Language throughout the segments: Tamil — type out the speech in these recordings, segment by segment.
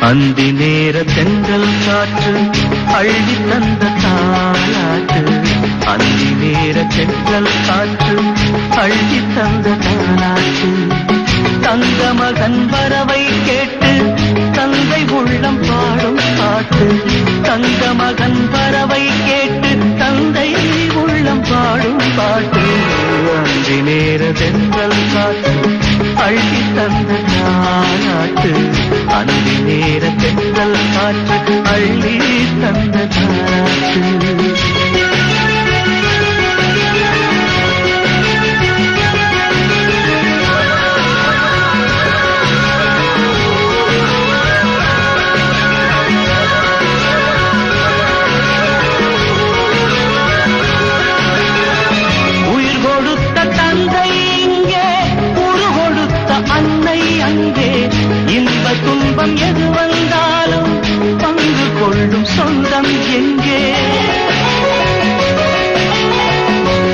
அந்தி நேர தென்றல் காற்று அள்ளி தந்த தாலாட்டு. அந்தி நேர தென்றல் காற்று அள்ளி தந்த தாலாட்டு. தங்க மகன் வரவை கேட்டு தந்தை உள்ளம் பாடும் பாட்டு. தங்க மகன் வரவை கேட்டு தந்தை உள்ளம் பாடும் பாட்டு. அந்தி நேர தென்றல் காற்று அள்ளி தந்த தாலாட்டு. அந்தி நேர தென்றல் காற்று அள்ளி தந்த தாலாட்டு. துன்பம் எது வந்தாலும் பங்கு கொள்ளும் சொந்தம் எங்கே?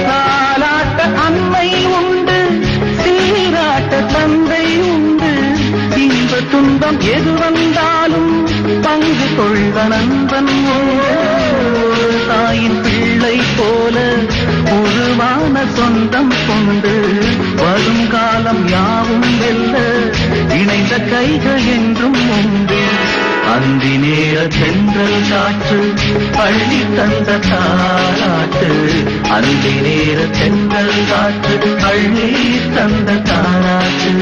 தாலாட்ட அன்னை உண்டு, சீராட்ட தந்தை உண்டு. இன்ப துன்பம் எது வந்தாலும் பங்கு கொள்ள நண்பன் உண்டு. தாயின் பிள்ளை போல உருவான சொந்தம் கொண்டு வரும் காலம் யாவும் வெல்ல இணைந்த கைகள் என்றும் உண்டு. அந்தி நேர தென்றல் காற்று அள்ளி தந்த தாலாட்டு. அந்தி நேர தென்றல் காற்று அள்ளி தந்த தாலாட்டு.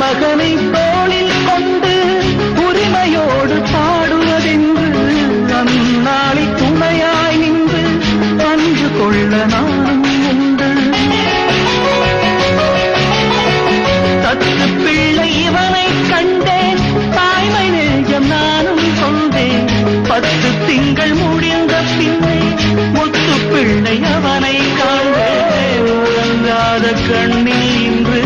மகனை தோளில் கொண்டு உரிமையோடு பாடுவதென்று அந்நாளை துணையாய் நின்று அன்று கொள்ள நானும் உண்டு. தத்து பிள்ளை இவனை கண்டேன், தாய்மை நெஞ்சம் நானும் கொண்டேன். 10 திங்கள் முடிந்த பின்னை முத்து பிள்ளை அவனை காண்டேன். உறங்காத கண்ணில் இன்று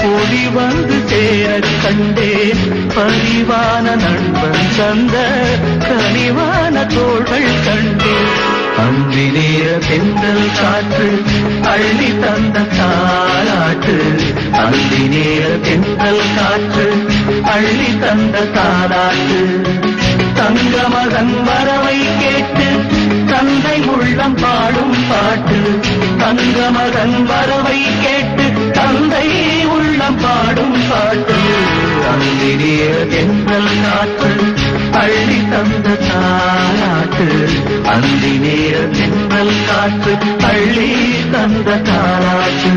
ஒளி வந்து சேர கண்டேன். பரிவான நண்பன் தந்த கனிவான தோள்கள் கண்டேன். அந்தி நேர தென்றல் காற்று அள்ளி தந்த தாலாட்டு. அந்தி நேர தென்றல் காற்று அள்ளி தந்த தாலாட்டு. தங்க மகன் வரவை கேட்டு தந்தை உள்ளம் பாடும் பாட்டு. தங்க மகன் வரவை கேட்டு தந்தை உள்ளம் பாடும் பாட்டு. அந்தி நேர தென்றல் காற்று அள்ளி தந்த தாலாட்டு. அந்தி நேர தென்றல் காற்று அள்ளி தந்த தாலாட்டு.